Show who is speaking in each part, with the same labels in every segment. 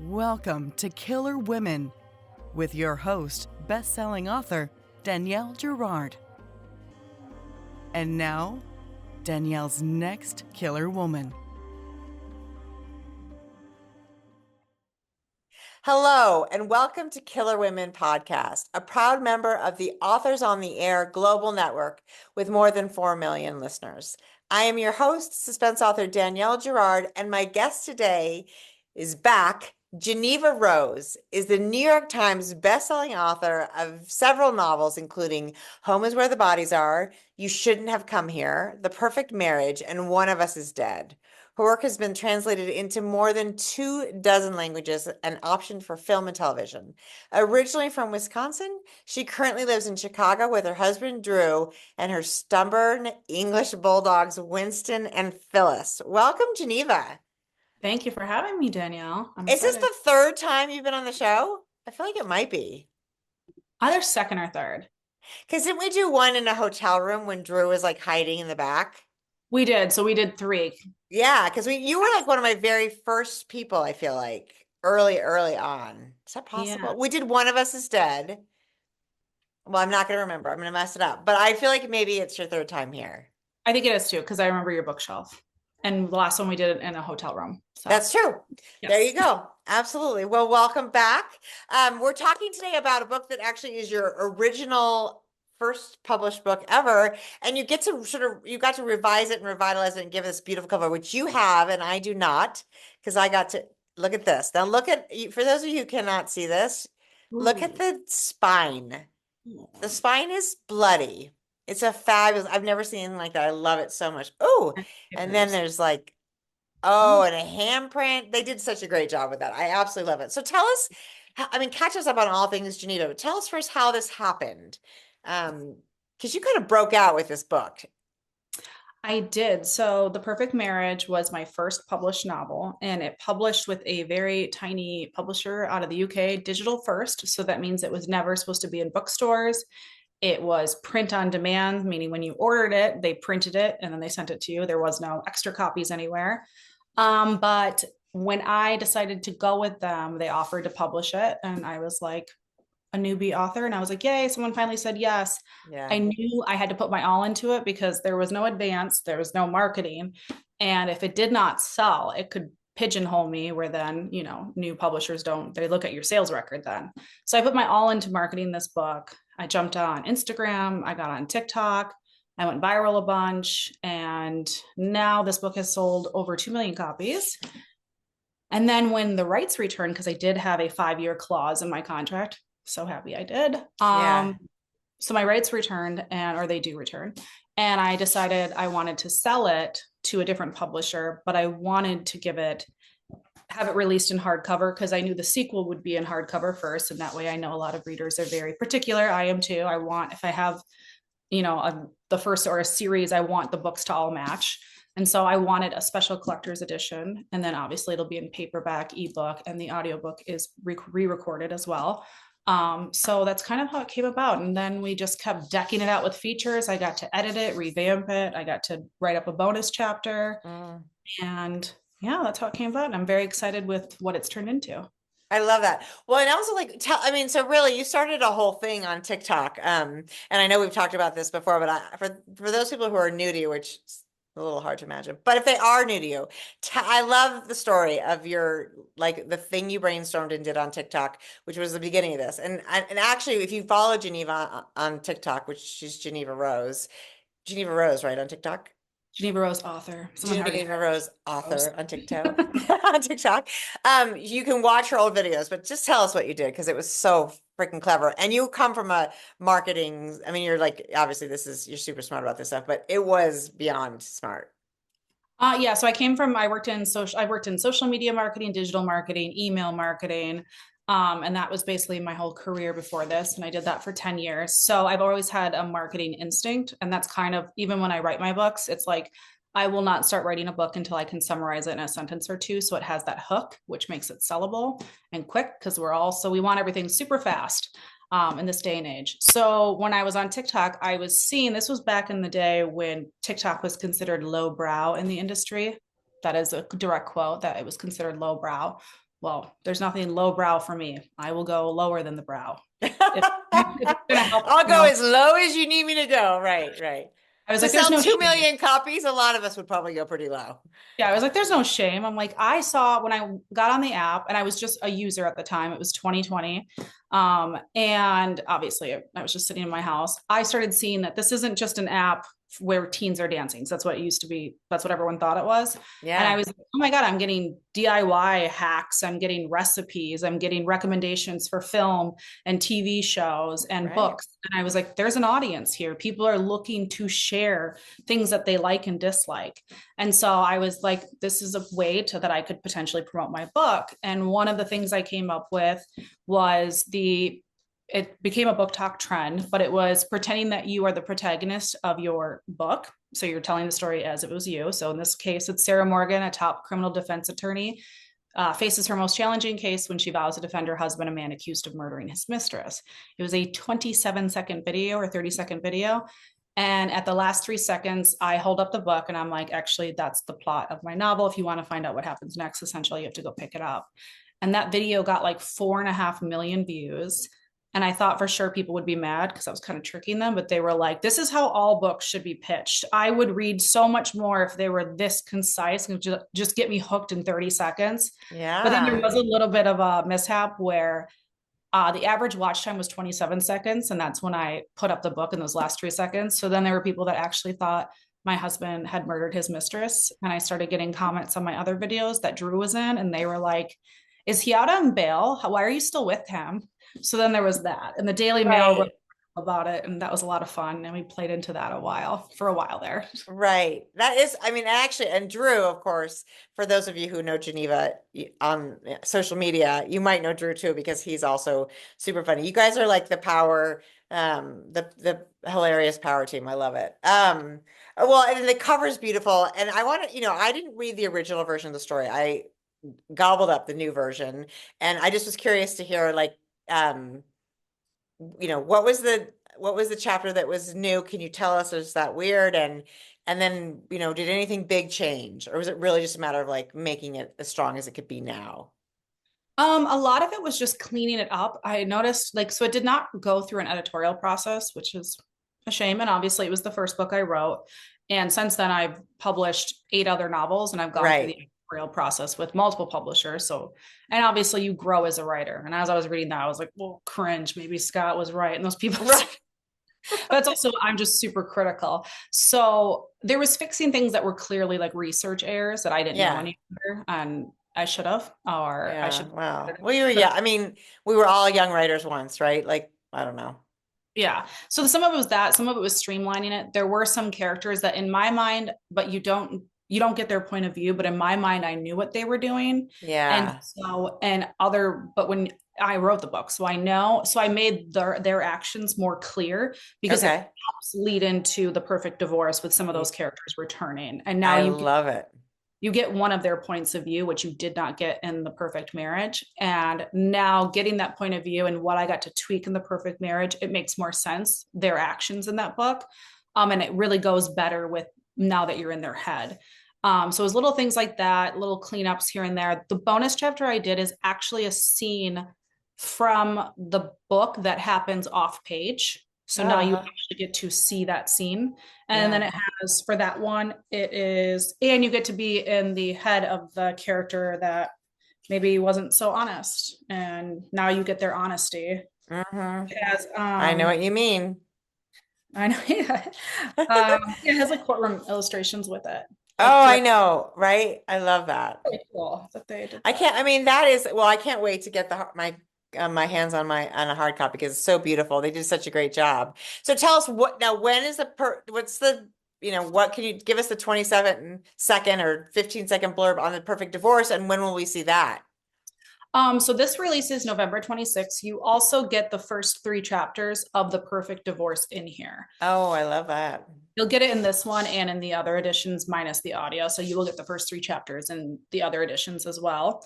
Speaker 1: Welcome to Killer Women with your host, bestselling author Danielle Girard. And now, Danielle's next killer woman.
Speaker 2: Hello, and welcome to Killer Women Podcast, a proud member of the Authors on the Air Global Network with more than 4 million listeners. I am your host, suspense author Danielle Girard, and my guest today is back. Jeneva Rose is the New York Times bestselling author of several novels, including Home is Where the Bodies Are, You Shouldn't Have Come Here, The Perfect Marriage, and One of Us is Dead. Her work has been translated into more than 24 languages and optioned for film and television. Originally from Wisconsin, she currently lives in Chicago with her husband, Drew, and her stubborn English bulldogs, Winston and Phyllis. Welcome, Jeneva.
Speaker 3: Thank you for having me, Danielle. I'm
Speaker 2: Is this
Speaker 3: excited.
Speaker 2: the third time you've been on the show? I feel like it might be.
Speaker 3: Either second or third.
Speaker 2: Because didn't we do one in a hotel room when Drew was like hiding in the back?
Speaker 3: We did. So we did 3.
Speaker 2: Yeah, because you were like one of my very first people, I feel like, early on. Is that possible?
Speaker 3: Yeah.
Speaker 2: We did One of Us is Dead. Well, I'm not going to remember. I'm going to mess it up. But I feel like maybe it's your third time here.
Speaker 3: I think it is too, because I remember your bookshelf. And the last one we did it in a hotel room. So.
Speaker 2: That's true.
Speaker 3: Yes.
Speaker 2: There you go. Absolutely. Well, welcome back. We're talking today about a book that actually is your original first published book ever, and you got to revise it and revitalize it and give it this beautiful cover, which you have and I do not, because I got to look at this. Now look at, for those of you who cannot see this, look at the spine. The spine is bloody. It's a fabulous, I've never seen anything like that. I love it so much. Oh, and then there's like, and a handprint. They did such a great job with that. I absolutely love it. So tell us, catch us up on all things Jeneva, but tell us first how this happened. Because you kind of broke out with this book.
Speaker 3: I did. So The Perfect Marriage was my first published novel, and it published with a very tiny publisher out of the UK, digital first. So that means it was never supposed to be in bookstores. It was print on demand, meaning when you ordered it, they printed it and then they sent it to you. There was no extra copies anywhere. But when I decided to go with them, they offered to publish it. And I was like a newbie author. And I was like, yay, someone finally said yes.
Speaker 2: Yeah.
Speaker 3: I knew I had to put my all into it because there was no advance, there was no marketing. And if it did not sell, it could pigeonhole me, where then, new publishers they look at your sales record then. So I put my all into marketing this book. I jumped on Instagram, I got on TikTok, I went viral a bunch, and now this book has sold over 2 million copies. And then when the rights returned, because I did have a 5-year clause in my contract, so happy I did. So my rights returned, or they do return, and I decided I wanted to sell it to a different publisher, but I wanted to have it released in hardcover because I knew the sequel would be in hardcover first. And that way I know a lot of readers are very particular. I am too. If I have, the first or a series, I want the books to all match. And so I wanted a special collector's edition. And then obviously it'll be in paperback, ebook, and the audiobook is re-recorded as well. So that's kind of how it came about. And then we just kept decking it out with features. I got to edit it, revamp it. I got to write up a bonus chapter. And yeah, that's how it came about. And I'm very excited with what it's turned into.
Speaker 2: I love that. Well, and also so really you started a whole thing on TikTok. And I know we've talked about this before, but for those people who are new to you, which is a little hard to imagine, but if they are new to you, I love the story of the thing you brainstormed and did on TikTok, which was the beginning of this. And actually, if you follow Jeneva on TikTok, which she's Jeneva Rose, right, on TikTok?
Speaker 3: Jeneva Rose author.
Speaker 2: Jeneva Rose author on TikTok. On TikTok. You can watch her old videos, but just tell us what you did because it was so freaking clever. And you come from a marketing, you're like, obviously you're super smart about this stuff, but it was beyond smart.
Speaker 3: So I worked in social media marketing, digital marketing, email marketing. And that was basically my whole career before this. And I did that for 10 years. So I've always had a marketing instinct. And that's kind of, even when I write my books, it's like, I will not start writing a book until I can summarize it in a sentence or two. So it has that hook, which makes it sellable and quick, because we want everything super fast in this day and age. So when I was on TikTok, I was seeing, this was back in the day when TikTok was considered lowbrow in the industry. That is a direct quote, that it was considered lowbrow. well, there's nothing lowbrow for me. I will go lower than the brow. If it's gonna help,
Speaker 2: I'll go as low as you need me to go. Right, right.
Speaker 3: I was
Speaker 2: To
Speaker 3: like, there's
Speaker 2: sell
Speaker 3: no
Speaker 2: 2
Speaker 3: shame.
Speaker 2: million copies, a lot of us would probably go pretty low.
Speaker 3: Yeah, I was like, there's no shame. I'm like, I saw when I got on the app, and I was just a user at the time. It was 2020. And obviously I was just sitting in my house. I started seeing that this isn't just an app where teens are dancing. So that's what it used to be. That's what everyone thought it was.
Speaker 2: Yeah.
Speaker 3: And I was like, oh my God, I'm getting DIY hacks. I'm getting recipes. I'm getting recommendations for film and TV shows and books. And I was like, there's an audience here. People are looking to share things that they like and dislike. And so I was like, this is a way that I could potentially promote my book. And one of the things I came up with was it became a book talk trend, but it was pretending that you are the protagonist of your book. So you're telling the story as if it was you. So in this case, it's Sarah Morgan, a top criminal defense attorney, faces her most challenging case when she vows to defend her husband, a man accused of murdering his mistress. It was a 27-second video or 30-second video. And at the last 3 seconds, I hold up the book and I'm like, actually, that's the plot of my novel. If you want to find out what happens next, essentially, you have to go pick it up. And that video got like 4.5 million views. And I thought for sure people would be mad because I was kind of tricking them, but they were like, this is how all books should be pitched. I would read so much more if they were this concise and just get me hooked in 30 seconds.
Speaker 2: Yeah.
Speaker 3: But then there was a little bit of a mishap where the average watch time was 27 seconds. And that's when I put up the book in those last 3 seconds. So then there were people that actually thought my husband had murdered his mistress. And I started getting comments on my other videos that Drew was in. And they were like, is he out on bail? Why are you still with him? So then there was that. And the Daily Mail wrote about it. And that was a lot of fun. And we played into that for a while there.
Speaker 2: Right. That is, I mean, actually, and Drew, of course, for those of you who know Jeneva on social media, you might know Drew too, because he's also super funny. You guys are like the power, the hilarious power team. I love it. Well, and the cover's beautiful. And I want to, I didn't read the original version of the story. I gobbled up the new version. And I just was curious to hear, like, what was the chapter that was new? Can you tell us? Is that weird? And then, did anything big change, or was it really just a matter of like making it as strong as it could be now?
Speaker 3: A lot of it was just cleaning it up. I noticed so it did not go through an editorial process, which is a shame. And obviously it was the first book I wrote. And since then I've published 8 other novels, and I've gone through the editorial process with multiple publishers. So, and obviously you grow as a writer. And as I was reading that, I was like, well, cringe, maybe Scott was right. And those people, but it's also, I'm just super critical. So there was fixing things that were clearly like research errors that I didn't know any better, and I should have, I should.
Speaker 2: Wow. Well, I mean, we were all young writers once, right? Like, I don't know.
Speaker 3: Yeah. So some of it was that, some of it was streamlining it. There were some characters that in my mind, but you don't get their point of view, but in my mind, I knew what they were doing.
Speaker 2: Yeah.
Speaker 3: And but when I wrote the book, so I made their actions more clear, because it helps lead into the perfect divorce with some of those characters returning. And now
Speaker 2: love it.
Speaker 3: You get one of their points of view, which you did not get in the perfect marriage. And now getting that point of view and what I got to tweak in the perfect marriage, it makes more sense, their actions in that book. And it really goes better with now that you're in their head. So it was little things like that, little cleanups here and there. The bonus chapter I did is actually a scene from the book that happens off page. So now you actually get to see that scene. And then it has, for that one, and you get to be in the head of the character that maybe wasn't so honest. And now you get their honesty.
Speaker 2: Mm-hmm.
Speaker 3: It has,
Speaker 2: I know what you mean.
Speaker 3: I know. It has like courtroom illustrations with it.
Speaker 2: I know, right? I love that.
Speaker 3: Really cool that they did that.
Speaker 2: I can't wait to get my hands on a hard copy, because it's so beautiful. They did such a great job. So tell us what can you give us the 27-second or 15-second blurb on the perfect divorce, and when will we see that?
Speaker 3: So this releases November 26th. You also get the first 3 chapters of the perfect divorce in here.
Speaker 2: Oh, I love that.
Speaker 3: You'll get it in this one and in the other editions minus the audio. So you will get the first 3 chapters in the other editions as well.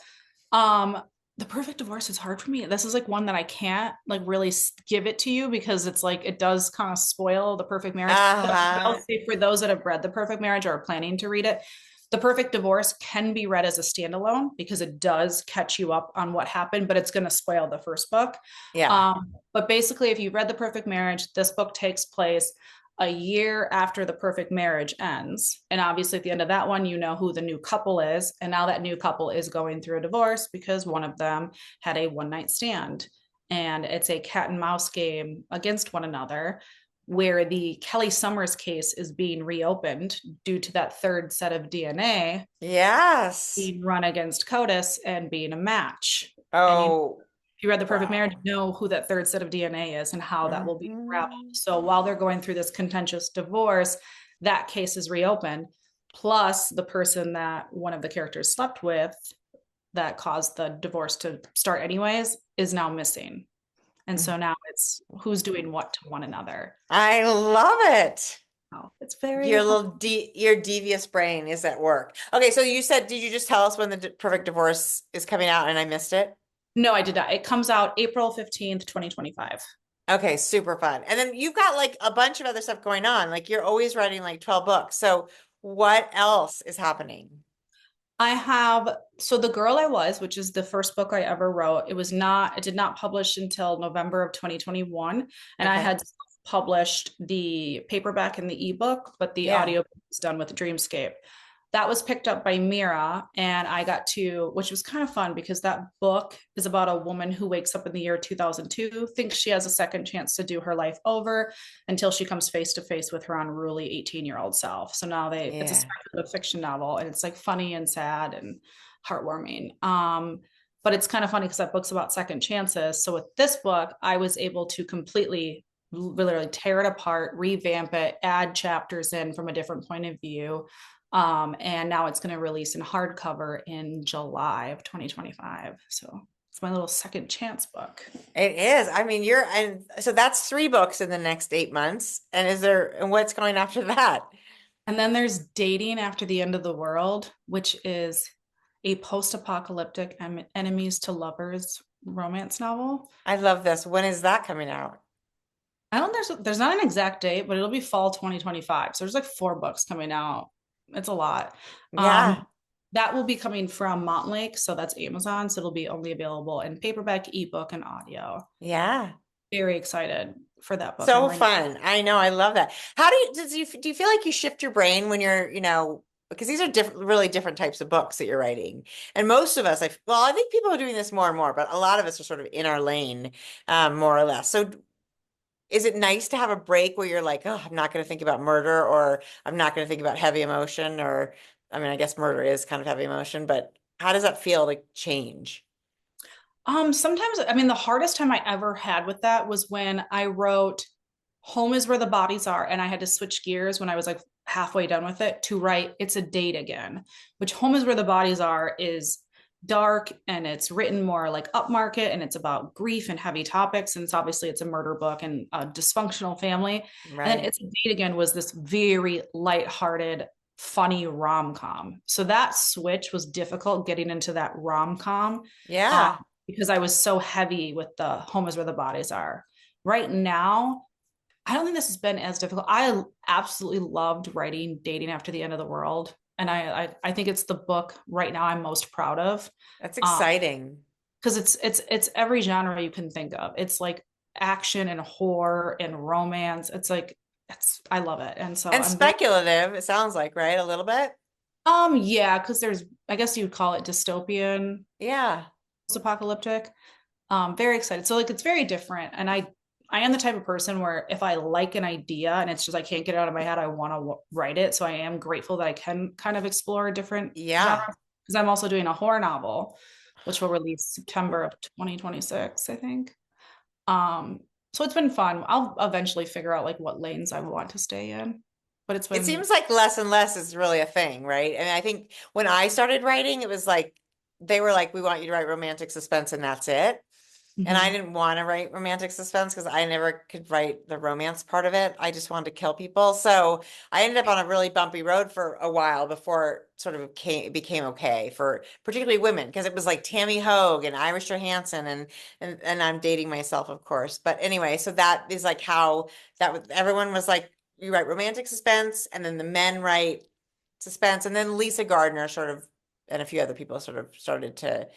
Speaker 3: The perfect divorce is hard for me. This is like one that I can't like really give it to you, because it's like, it does kind of spoil the perfect marriage. But I'll say for those that have read the perfect marriage or are planning to read it, The Perfect Divorce can be read as a standalone because it does catch you up on what happened, but it's going to spoil the first book.
Speaker 2: Yeah.
Speaker 3: But basically, if you've read The Perfect Marriage, this book takes place a year after the perfect marriage ends. And obviously, at the end of that one, you know who the new couple is. And now that new couple is going through a divorce because one of them had a one night stand. And it's a cat and mouse game against one another, where the Kelly Summers case is being reopened due to that third set of DNA
Speaker 2: Yes.
Speaker 3: being run against CODIS and being a match. And
Speaker 2: Oh,
Speaker 3: if you read The Perfect Marriage,
Speaker 2: wow.
Speaker 3: you know who that third set of DNA is and how that will be unraveled.
Speaker 2: Mhm.
Speaker 3: So while they're going through this contentious divorce, that case is reopened. Plus, the person that one of the characters slept with that caused the divorce to start, anyways, is now missing. And so now it's who's doing what to one another.
Speaker 2: I love it.
Speaker 3: Oh, it's very
Speaker 2: Your your devious brain is at work. Okay, so you said, did you just tell us when the Perfect Divorce is coming out and I missed it?
Speaker 3: No, I did not. It comes out April 15th, 2025.
Speaker 2: Okay, super fun. And then you've got like a bunch of other stuff going on. Like you're always writing like 12 books. So what else is happening?
Speaker 3: I have, so The Girl I Was, which is the first book I ever wrote, it did not publish until November of 2021. And I
Speaker 2: Okay.
Speaker 3: had published the paperback and the ebook, but the
Speaker 2: Yeah.
Speaker 3: audio was done with Dreamscape. That was picked up by Mira, and I got to, which was kind of fun because that book is about a woman who wakes up in the year 2002, thinks she has a second chance to do her life over until she comes face to face with her unruly 18-year-old self. So now it's a
Speaker 2: Yeah.
Speaker 3: speculative fiction novel, and it's like funny and sad and heartwarming. But it's kind of funny because that book's about second chances. So with this book, I was able to completely literally tear it apart, revamp it, add chapters in from a different point of view. And now it's going to release in hardcover in July of 2025. So it's my little second chance book.
Speaker 2: It is. I mean, and so that's 3 books in the next 8 months. And what's going after that?
Speaker 3: And then there's Dating After the End of the World, which is a post-apocalyptic enemies to lovers romance novel.
Speaker 2: I love this. When is that coming out?
Speaker 3: I don't there's not an exact date, but it'll be fall 2025. So there's like 4 books coming out. It's a lot.
Speaker 2: Yeah.
Speaker 3: That will be coming from Montlake, so that's Amazon. So it'll be only available in paperback, ebook, and audio.
Speaker 2: Yeah.
Speaker 3: Very excited for that book.
Speaker 2: So fun. I know. I love that. How do you feel like you shift your brain when you're, because these are really different types of books that you're writing. And most of us, I think people are doing this more and more, but a lot of us are sort of in our lane, more or less. So is it nice to have a break where you're like, oh, I'm not going to think about murder, or I'm not going to think about heavy emotion, or, I mean, I guess murder is kind of heavy emotion, but how does that feel to change?
Speaker 3: Sometimes, I mean, the hardest time I ever had with that was when I wrote Home is Where the Bodies Are, and I had to switch gears when I was like halfway done with it to write It's a Date Again, which Home is Where the Bodies Are is dark and it's written more like upmarket and it's about grief and heavy topics. And it's a murder book and a dysfunctional family. And then
Speaker 2: Right.
Speaker 3: It's a Date Again was this very lighthearted, funny rom-com. So that switch was difficult getting into that rom-com.
Speaker 2: Yeah.
Speaker 3: Because I was so heavy with the Home is Where the Bodies Are. Right now, I don't think this has been as difficult. I absolutely loved writing Dating After the End of the World. And I think it's the book right now I'm most proud of.
Speaker 2: That's exciting.
Speaker 3: Because it's every genre you can think of. It's like action and horror and romance. It's like I love it. And so
Speaker 2: And speculative, it sounds like, right? A little bit.
Speaker 3: Yeah, because there's, I guess you'd call it dystopian,
Speaker 2: Yeah.
Speaker 3: post-apocalyptic. Very excited. So like it's very different. And I am the type of person where if I like an idea and it's just I can't get it out of my head, I want to write it. So I am grateful that I can kind of explore different
Speaker 2: Yeah.
Speaker 3: genres because I'm also doing a horror novel, which will release September of 2026, I think. So it's been fun. I'll eventually figure out like what lanes I want to stay in. But it's
Speaker 2: It
Speaker 3: been
Speaker 2: seems like less and less is really a thing, right? And I think when I started writing, it was like they were like, we want you to write romantic suspense and that's it. And I
Speaker 3: Mhm.
Speaker 2: didn't want to wrate romantic suspense because I never could write the romance part of it. I just wanted to kill people. So I ended up on a really bumpy road for a while before it sort of became okay for particularly women, because it was like Tammy Hogue and Irish Johansson and I'm dating myself, of course. But anyway, so that is like how everyone was like, you write romantic suspense and then the men write suspense. And then Lisa Gardner sort of, and a few other people sort of started to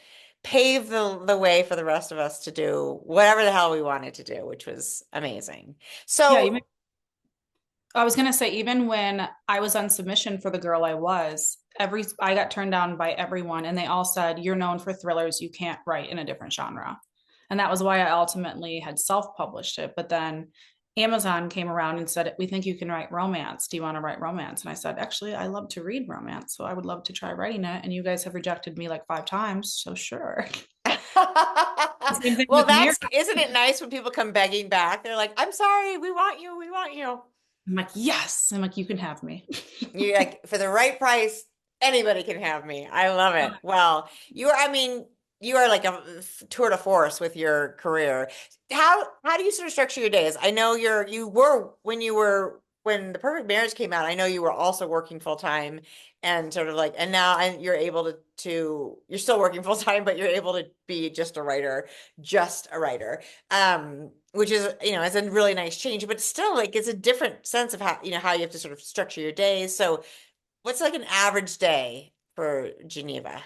Speaker 2: pave the way for the rest of us to do whatever the hell we wanted to do, which was amazing.
Speaker 3: Yeah,
Speaker 2: So
Speaker 3: I was gonna say, even when I was on submission for The Girl I Was, I got turned down by everyone, and they all said, "You're known for thrillers, you can't write in a different genre." And that was why I ultimately had self-published it. But then Amazon came around and said, "We think you can write romance. Do you want to write romance?" And I said, "Actually, I love to read romance, so I would love to try writing it. And you guys have rejected me like 5 times, so sure." Same thing
Speaker 2: well,
Speaker 3: with Mirror.
Speaker 2: isn't it nice when people come begging back? They're like, I'm sorry, we want you, we want you.
Speaker 3: I'm like, yes. I'm like, you can have me.
Speaker 2: You like for the right price, anybody can have me. I love it. Well, you are like a tour de force with your career. How do you sort of structure your days? I know when The Perfect Marriage came out, I know you were also working full time and sort of like, and now you're able you're still working full time, but you're able to be just a writer, which is, it's a really nice change, but still like, it's a different sense of how you have to sort of structure your days. So what's like an average day for Geneva?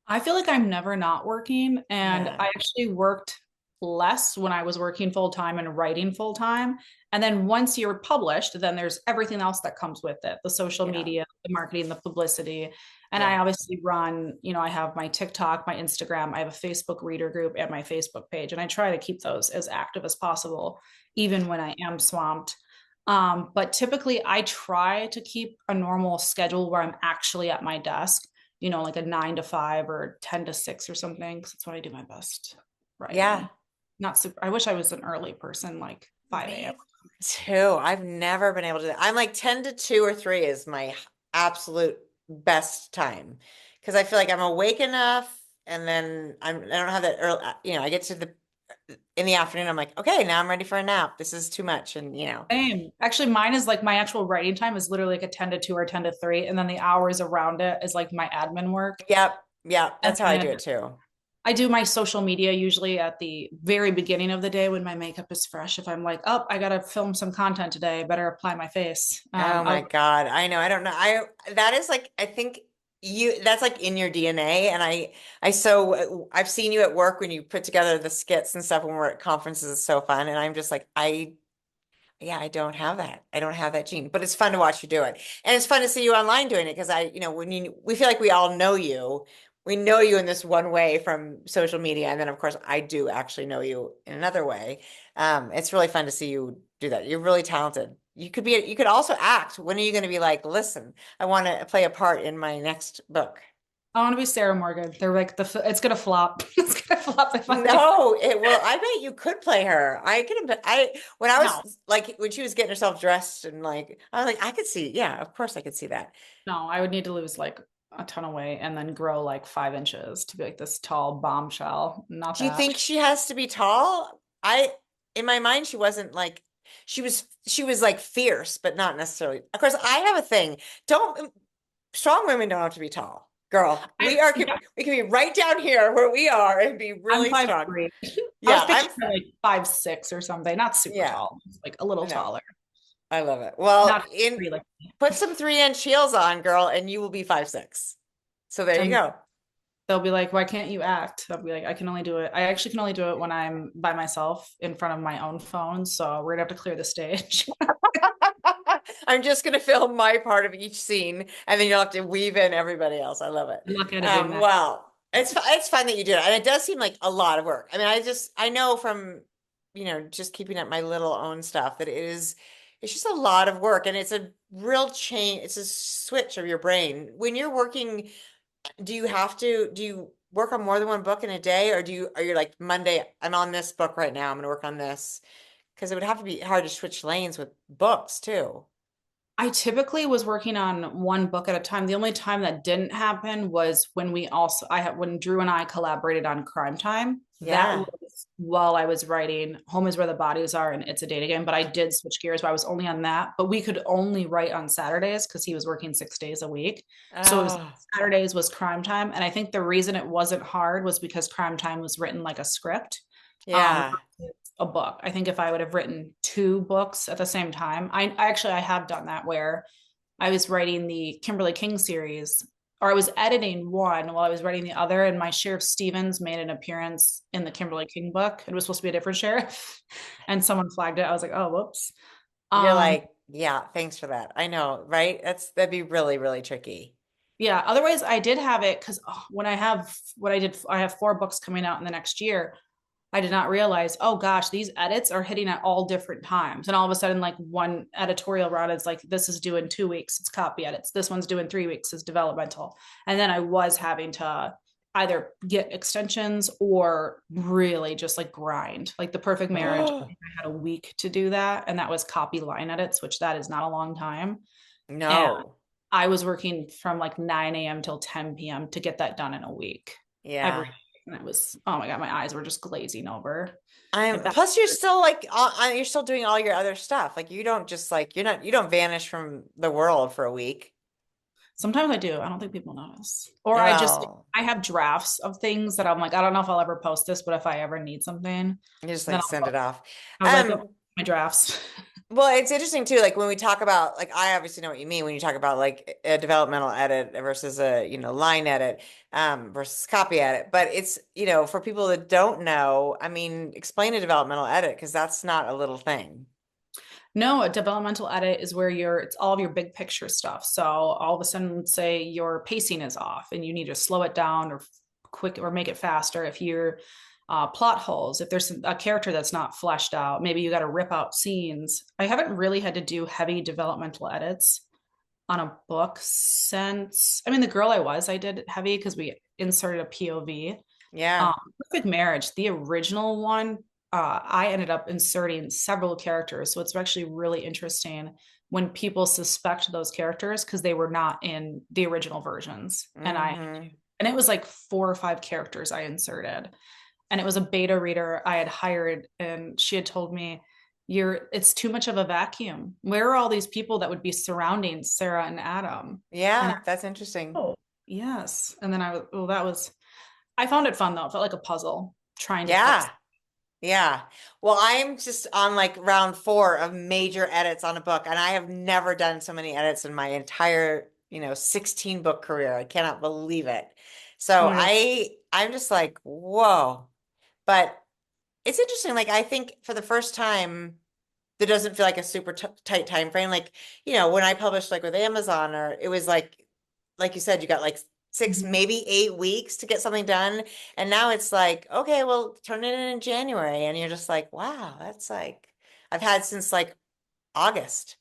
Speaker 3: I feel like I'm never not working. And
Speaker 2: Yeah.
Speaker 3: I actually worked less when I was working full time and writing full time. And then once you're published, then there's everything else that comes with it, the social
Speaker 2: Yeah.
Speaker 3: media, the marketing, the publicity. And I
Speaker 2: Yeah.
Speaker 3: obviously run, I have my TikTok, my Instagram, I have a Facebook reader group and my Facebook page. And I try to keep those as active as possible, even when I am swamped. But typically I try to keep a normal schedule where I'm actually at my desk, like a 9 to 5 or 10 to 6 or something, because that's when I do my best
Speaker 2: Yeah.
Speaker 3: writing. Not super, I wish I was an early person, like 5 a.m.
Speaker 2: Me too. I've never been able to do that. I'm like 10 to 2 or 3 is my absolute best time because I feel like I'm awake enough and then I don't have that early, I get to in the afternoon, I'm like, okay, now I'm ready for a nap. This is too much. And
Speaker 3: Same. Actually, mine is like my actual writing time is literally like a 10 to 2 or 10 to 3. And then the hours around it is like my admin work.
Speaker 2: yep. Yep.
Speaker 3: And
Speaker 2: That's how I do
Speaker 3: then
Speaker 2: it too.
Speaker 3: I do my social media usually at the very beginning of the day when my makeup is fresh. If I'm like, oh, I got to film some content today, I better apply my face.
Speaker 2: Oh my God. I know. I don't know. That is like, I think that's like in your DNA. And I've seen you at work when you put together the skits and stuff when we're at conferences. It's so fun. And I'm just like, yeah, I don't have that. I don't have that gene, but it's fun to watch you do it. And it's fun to see you online doing it because we feel like we all know you. We know you in this one way from social media. And then of course I do actually know you in another way. It's really fun to see you do that. You're really talented. You could also act. When are you going to be like, listen, I want to play a part in my next book?
Speaker 3: I want to be Sarah Morgan. They're like it's gonna flop. It's gonna flop if I
Speaker 2: No, it will. I bet you could play her. I could have when I
Speaker 3: no.
Speaker 2: was like when she was getting herself dressed and like I was like I could see, yeah, of course I could see that.
Speaker 3: No, I would need to lose like a ton of weight and then grow like 5 inches to be like this tall bombshell. Not
Speaker 2: Do you
Speaker 3: that.
Speaker 2: think she has to be tall? In my mind she wasn't like she was like fierce, but not necessarily. Of course, I have a thing. Don't Strong women don't have to be tall. Girl,
Speaker 3: Yeah,
Speaker 2: we can be right down here where we are and be
Speaker 3: I'm
Speaker 2: really
Speaker 3: five
Speaker 2: strong.
Speaker 3: three. I was
Speaker 2: Yeah,
Speaker 3: picturing her like 5'6" or something. Not super
Speaker 2: yeah,
Speaker 3: tall, like a little
Speaker 2: no.
Speaker 3: taller.
Speaker 2: I love it. Well,
Speaker 3: Not three like
Speaker 2: put some 3-inch heels on, girl, and you will be 5'6". So there you
Speaker 3: and
Speaker 2: go.
Speaker 3: they'll be like, why can't you act? I'll be like, I can only do it. I actually can only do it when I'm by myself in front of my own phone. So we're gonna have to clear the stage.
Speaker 2: I'm just gonna film my part of each scene, and then you'll have to weave in everybody else. I love it.
Speaker 3: I'm not editing that.
Speaker 2: Well, it's fun that you do it, and it does seem like a lot of work. I mean, I know from just keeping up my little own stuff that it's just a lot of work, and it's a real change. It's a switch of your brain when you're working. Do you work on more than one book in a day, or are you like Monday, I'm on this book right now, I'm gonna work on this? Because it would have to be hard to switch lanes with books too.
Speaker 3: I typically was working on one book at a time. The only time that didn't happen was when when Drew and I collaborated on Crime Time. That
Speaker 2: Yeah.
Speaker 3: was while I was writing Home is Where the Bodies Are and It's a Date Again. But I did switch gears, but I was only on that. But we could only write on Saturdays because he was working 6 days a week. So it was
Speaker 2: Oh,
Speaker 3: Saturdays was Crime Time. And I think the reason it wasn't hard was because Crime Time was written like a script. Um,
Speaker 2: yeah.
Speaker 3: a book. I think if I would have written 2 books at the same time, I have done that where I was writing the Kimberly King series, or I was editing one while I was writing the other, and my Sheriff Stevens made an appearance in the Kimberly King book. It was supposed to be a different sheriff, and someone flagged it. I was like, oh, whoops.
Speaker 2: You're
Speaker 3: Um,
Speaker 2: like, yeah, thanks for that. I know, right? That'd be really, really tricky.
Speaker 3: yeah. Otherwise, I did have it because when I have what I did, I have 4 books coming out in the next year. I did not realize, oh gosh, these edits are hitting at all different times. And all of a sudden, like one editorial route is like, this is due in 2 weeks, it's copy edits. This one's due in 3 weeks, it's developmental. And then I was having to either get extensions or really just like grind. Like The Perfect Marriage, I had a week to do that. And that was copy line edits, which that is not a long time. And
Speaker 2: No.
Speaker 3: I was working from like 9 a.m. till 10 p.m. to get that done in a week.
Speaker 2: Yeah.
Speaker 3: Every and it was, oh my God, my eyes were just glazing over.
Speaker 2: I'm
Speaker 3: Like that.
Speaker 2: plus you're still like you're still doing all your other stuff. Like you don't just like you don't vanish from the world for a week.
Speaker 3: Sometimes I do. I don't think people notice. Or
Speaker 2: Well,
Speaker 3: I have drafts of things that I'm like, I don't know if I'll ever post this, but if I ever need something,
Speaker 2: you just
Speaker 3: then
Speaker 2: like send it off.
Speaker 3: I was like, oh, my drafts.
Speaker 2: Well, it's interesting too, like when we talk about like I obviously know what you mean when you talk about like a developmental edit versus a, line edit, versus copy edit. But it's, for people that don't know, I mean, explain a developmental edit because that's not a little thing.
Speaker 3: No, a developmental edit is where it's all of your big picture stuff. So all of a sudden, say your pacing is off and you need to slow it down or quick or make it faster. If you're plot holes, if there's a character that's not fleshed out, maybe you got to rip out scenes. I haven't really had to do heavy developmental edits on a book since, I mean, The Girl I did heavy because we inserted a POV.
Speaker 2: Yeah.
Speaker 3: Perfect Marriage, the original one, I ended up inserting several characters. So it's actually really interesting when people suspect those characters because they were not in the original versions.
Speaker 2: Hmm.
Speaker 3: And it was like 4 or 5 characters I inserted. And it was a beta reader I had hired, and she had told me, it's too much of a vacuum. Where are all these people that would be surrounding Sarah and Adam? And
Speaker 2: Yeah, that's interesting.
Speaker 3: oh, yes. And then I found it fun though. It felt like a puzzle trying to fix.
Speaker 2: Yeah. Yeah. Well, I'm just on like round 4 of major edits on a book, and I have never done so many edits in my entire, 16 book career. I cannot believe it. So
Speaker 3: Oh, yeah.
Speaker 2: I'm just like, whoa. But it's interesting. Like I think for the first time, there doesn't feel like a super tight time frame. Like, when I published like with Amazon, or it was like you said, you got like 6,
Speaker 3: Mhm.
Speaker 2: maybe 8 weeks to get something done. And now it's like, okay, well, turn it in January. And you're just like, wow, that's like, I've had since like August.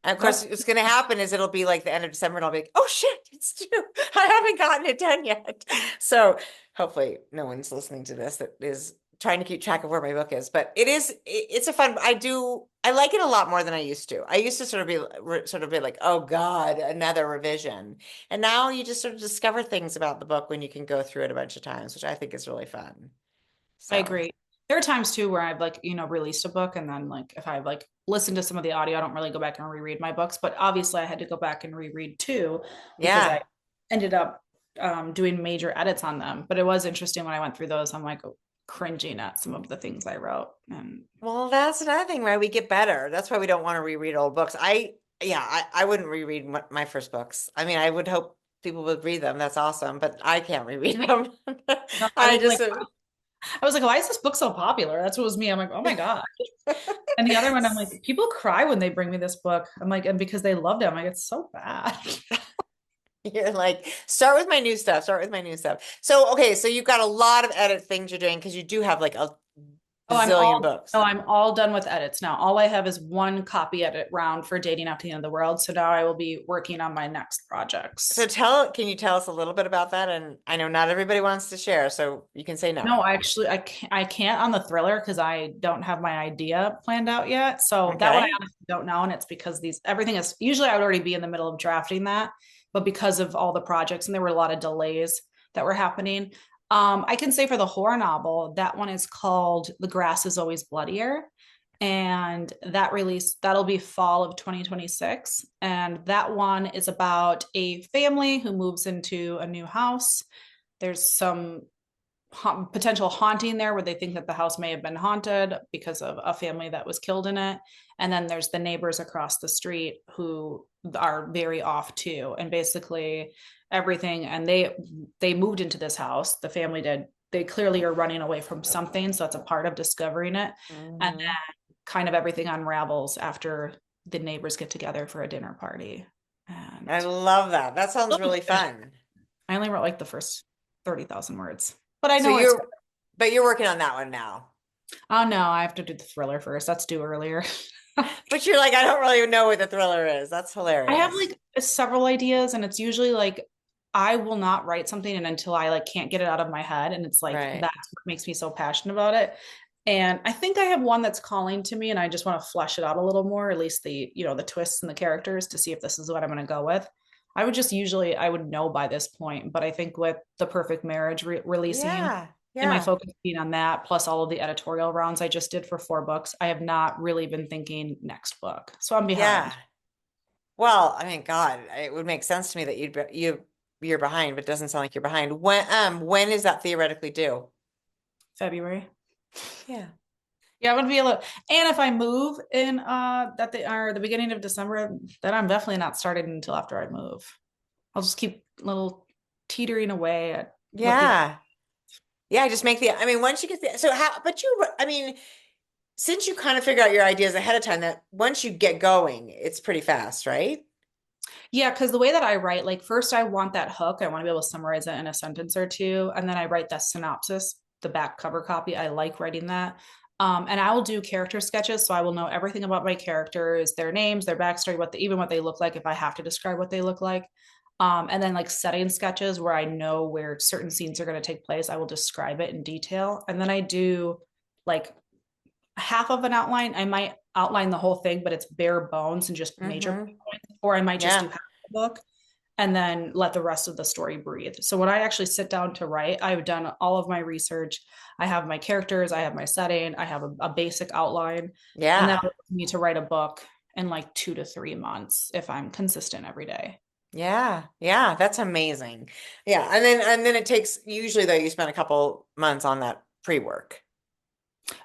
Speaker 2: And of course,
Speaker 3: That's
Speaker 2: what's going to happen is it'll be like the end of December and I'll be like, oh shit, it's due. I haven't gotten it done yet. So hopefully no one's listening to this that is trying to keep track of where my book is. But it's a fun, I like it a lot more than I used to. I used to sort of be like, oh God, another revision. And now you just sort of discover things about the book when you can go through it a bunch of times, which I think is really fun.
Speaker 3: I
Speaker 2: So
Speaker 3: agree. There are times too where I've like, released a book and then like if I've like listened to some of the audio, I don't really go back and reread my books, but obviously I had to go back and reread too because I
Speaker 2: yeah.
Speaker 3: ended up doing major edits on them. But it was interesting when I went through those. I'm like cringing at some of the things I wrote. And
Speaker 2: Well, that's another thing, right? We get better. That's why we don't want to reread old books. I wouldn't reread my first books. I mean, I would hope people would read them. That's awesome, but I can't reread them.
Speaker 3: I
Speaker 2: I
Speaker 3: was
Speaker 2: just,
Speaker 3: like, why is this book so popular? That's what was me. I'm like, oh my God. And the other one, I'm like, people cry when they bring me this book. I'm like, and because they loved it, I'm like, it's so bad.
Speaker 2: you're like, start with my new stuff. Start with my new stuff. So, okay, so you've got a lot of edit things you're doing because you do have like a
Speaker 3: Oh,
Speaker 2: bazillion books.
Speaker 3: I'm all done with edits now. All I have is one copy edit round for Dating After the End of the World. So now I will be working on my next
Speaker 2: So
Speaker 3: projects.
Speaker 2: can you tell us a little bit about that? And I know not everybody wants to share, so you can say no.
Speaker 3: No, I can't on the thriller because I don't have my idea planned out yet. So that one I
Speaker 2: Okay.
Speaker 3: honestly don't know. And it's because everything is usually I would already be in the middle of drafting that, but because of all the projects and there were a lot of delays that were happening. I can say for the horror novel, that one is called The Grass is Always Bloodier. And that'll be fall of 2026. And that one is about a family who moves into a new house. There's some potential haunting there where they think that the house may have been haunted because of a family that was killed in it. And then there's the neighbors across the street who are very off too. And basically everything, and they moved into this house, the family did. They clearly are running away from something. So it's a part of discovering it. And then kind of everything unravels after the neighbors get together for a dinner party. And
Speaker 2: I love that. That sounds really fun.
Speaker 3: I only wrote like the first 30,000 words. But I
Speaker 2: So
Speaker 3: know
Speaker 2: you're working on that one now.
Speaker 3: Oh no, I have to do the thriller first. That's due earlier.
Speaker 2: But you're like, I don't really know what the thriller is. That's hilarious.
Speaker 3: I have like several ideas, and it's usually like I will not write something and until I like can't get it out of my head. And it's like that's what makes me so passionate about it. And I think I have one that's calling to me, and I just want to flesh it out a little more, at least the twists and the characters, to see if this is what I'm going to go with. I would know by this point, but I think with The Perfect Marriage releasing and my focus being on that, plus all of the editorial rounds I just did for 4 books, I have not really been thinking next book. So I'm behind.
Speaker 2: Yeah. Well, I mean, God, it would make sense to me that you're behind, but it doesn't sound like you're behind. When is that theoretically due?
Speaker 3: February.
Speaker 2: Yeah.
Speaker 3: Yeah, I'm gonna be a little. And if I move in the beginning of December, then I'm definitely not starting until after I move. I'll just keep little teetering away at
Speaker 2: just make once you get since you kind of figure out your ideas ahead of time, that once you get going, it's pretty fast, right?
Speaker 3: Yeah, because the way that I write, like first I want that hook. I want to be able to summarize it in a sentence or two. And then I write that synopsis, the back cover copy. I like writing that. And I will do character sketches. So I will know everything about my characters, their names, their backstory, even what they look like, if I have to describe what they look like. And then like setting sketches where I know where certain scenes are going to take place. I will describe it in detail. And then I do like half of an outline. I might outline the whole thing, but it's bare bones and just major points. Or I might just do half the book and then let the rest of the story breathe. So when I actually sit down to write, I've done all of my research. I have my characters, I have my setting, I have a basic outline.
Speaker 2: Yeah.
Speaker 3: And that allows me to write a book in like 2 to 3 months if I'm consistent every day.
Speaker 2: Yeah. Yeah. That's amazing. Yeah. And then it takes, usually though, you spend a couple months on that pre-work.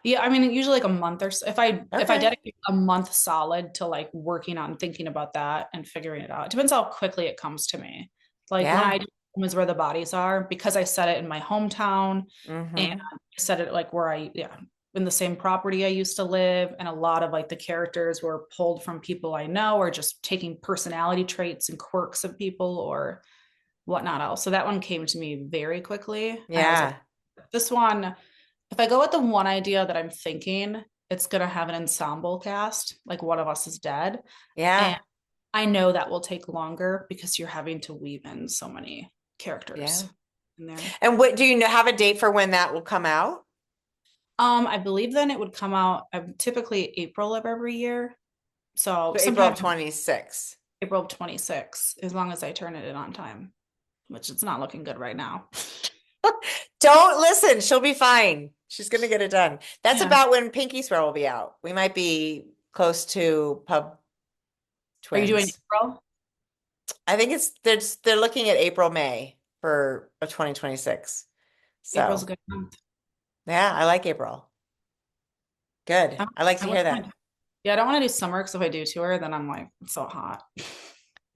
Speaker 3: Yeah, I mean, usually like a month or so. If I dedicate a month solid to like working on thinking about that and figuring it out, it depends how quickly it comes to me. Like when I do Home Is Where the Bodies Are, because I set it in my hometown and I set it like where in the same property I used to live, and a lot of like the characters were pulled from people I know, or just taking personality traits and quirks of people or whatnot else. So that one came to me very quickly.
Speaker 2: Yeah.
Speaker 3: Like, this one, if I go with the one idea that I'm thinking, it's going to have an ensemble cast, like one of us is dead.
Speaker 2: Yeah.
Speaker 3: And I know that will take longer because you're having to weave in so many characters in there.
Speaker 2: And what do you have a date for when that will come out?
Speaker 3: I believe then it would come out typically April of every year. So
Speaker 2: April of 26.
Speaker 3: April of 26, as long as I turn it in on time, which it's not looking good right now.
Speaker 2: Don't listen. She'll be fine. She's going to get it done. That's about when Pinky Swear will be out. We might be close to Pub Twins.
Speaker 3: Are you doing April?
Speaker 2: I think they're looking at April, May for 2026. So
Speaker 3: April's a good month.
Speaker 2: Yeah, I like April. Good. I like to hear that.
Speaker 3: Yeah, I don't want to do summer because if I do tour, then I'm like, it's so hot.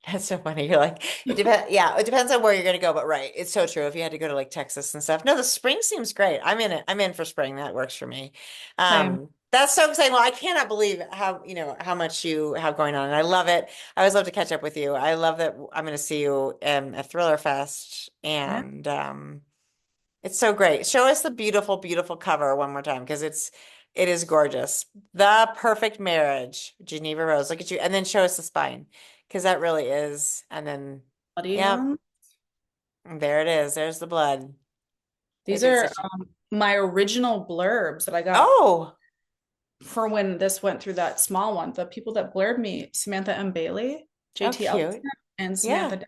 Speaker 2: That's so funny. You're like, it depends. Yeah, it depends on where you're going to go, but right. It's so true. If you had to go to like Texas and stuff. No, the spring seems great. I'm in it. I'm in for spring. That works for me. That's so exciting. Well, I cannot believe how much you have going on. And I love it. I always love to catch up with you. I love that I'm going to see you at Thriller Fest. And it's so great. Show us the beautiful, beautiful cover one more time, because it is gorgeous. The Perfect Marriage, Jeneva Rose. Look at you. And then show us the spine, because that really is. And then, there it is. There's the blood.
Speaker 3: These are my original blurbs that I got.
Speaker 2: Oh,
Speaker 3: for when this went through that small one, the people that blurred me, Samantha M. Bailey, JT Elton, and Samantha.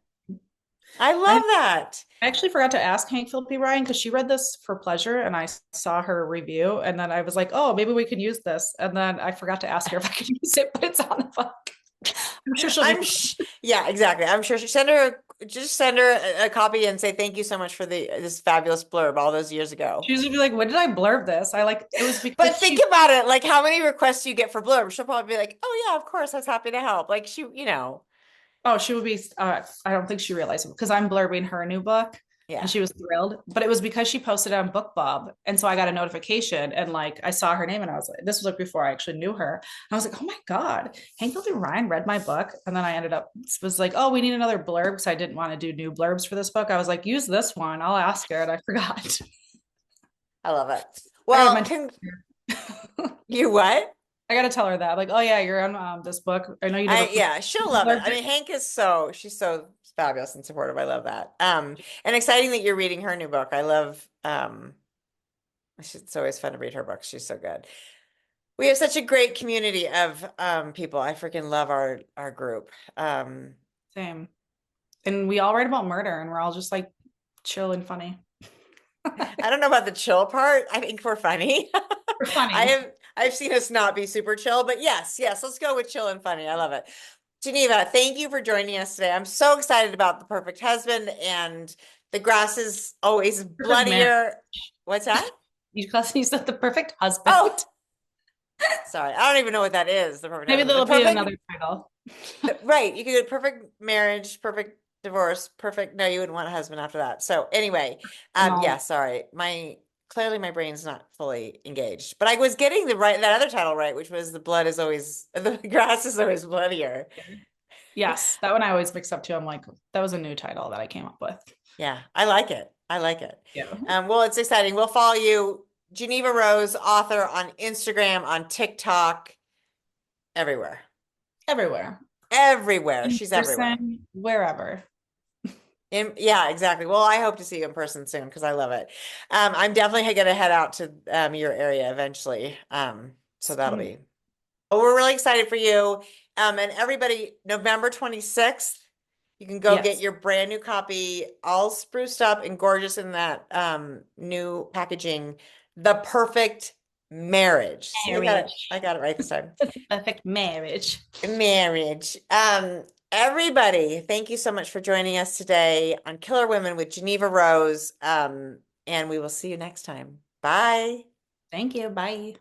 Speaker 2: I love that.
Speaker 3: I actually forgot to ask Hank Philippi Ryan because she read this for pleasure and I saw her review, and then I was like, oh, maybe we could use this. And then I forgot to ask her if I could use it, but it's on the book. I'm sure she'll be.
Speaker 2: Yeah, exactly. I'm sure send her a copy and say thank you so much for this fabulous blurb all those years ago.
Speaker 3: She's gonna be like, when did I blurb this? I like it was because
Speaker 2: But think about it, like how many requests you get for blurbs? She'll probably be like, "Oh yeah, of course, I was happy to help." Like she,
Speaker 3: Oh, she would be. I don't think she realized it because I'm blurbing her new book,
Speaker 2: yeah.
Speaker 3: and she was thrilled. But it was because she posted it on BookBub, and so I got a notification, and like I saw her name, and I was like, this was like before I actually knew her. And I was like, oh my god, Hank and Ryan read my book, and then I ended up was like, oh, we need another blurb because I didn't want to do new blurbs for this book. I was like, use this one. I'll ask her, and I forgot.
Speaker 2: I love it. Well, you what?
Speaker 3: I gotta tell her that, like, oh yeah, you're on this book. I know you did.
Speaker 2: Yeah, she'll love it. I mean, Hank is she's so fabulous and supportive. I love that. And exciting that you're reading her new book. I love. It's always fun to read her books. She's so good. We have such a great community of people. I freaking love our group.
Speaker 3: Same, and we all write about murder, and we're all just like chill and funny.
Speaker 2: I don't know about the chill part. I think we're funny.
Speaker 3: We're funny.
Speaker 2: I've seen us not be super chill, but yes, let's go with chill and funny. I love it. Geneva, thank you for joining us today. I'm so excited about The Perfect Husband, and the grass is always bloodier. What's that?
Speaker 3: You said The Perfect Husband.
Speaker 2: Oh, sorry. I don't even know what that is. The Perfect
Speaker 3: Maybe
Speaker 2: Husband.
Speaker 3: there'll be another title.
Speaker 2: Right. You could do perfect marriage, perfect divorce, perfect. No, you wouldn't want a husband after that. So anyway,
Speaker 3: No.
Speaker 2: yeah, sorry. Clearly my brain's not fully engaged, but I was getting that other title right, which was the grass is always bloodier.
Speaker 3: Yes, that one I always mix up too. I'm like, that was a new title that I came up with.
Speaker 2: Yeah, I like it.
Speaker 3: Yeah.
Speaker 2: Well, it's exciting. We'll follow you, Jeneva Rose, author, on Instagram, on TikTok, everywhere. She's everywhere.
Speaker 3: Wherever.
Speaker 2: Yeah, exactly. Well, I hope to see you in person soon because I love it. I'm definitely going to head out to your area eventually. So that'll be. But we're really excited for you. And everybody, November 26th, you can go get your brand new copy, all spruced up and gorgeous in that new packaging, The Perfect Marriage. See, I got it right this time.
Speaker 3: Perfect marriage.
Speaker 2: Everybody, thank you so much for joining us today on Killer Women with Jeneva Rose. And we will see you next time. Bye.
Speaker 3: Thank you. Bye.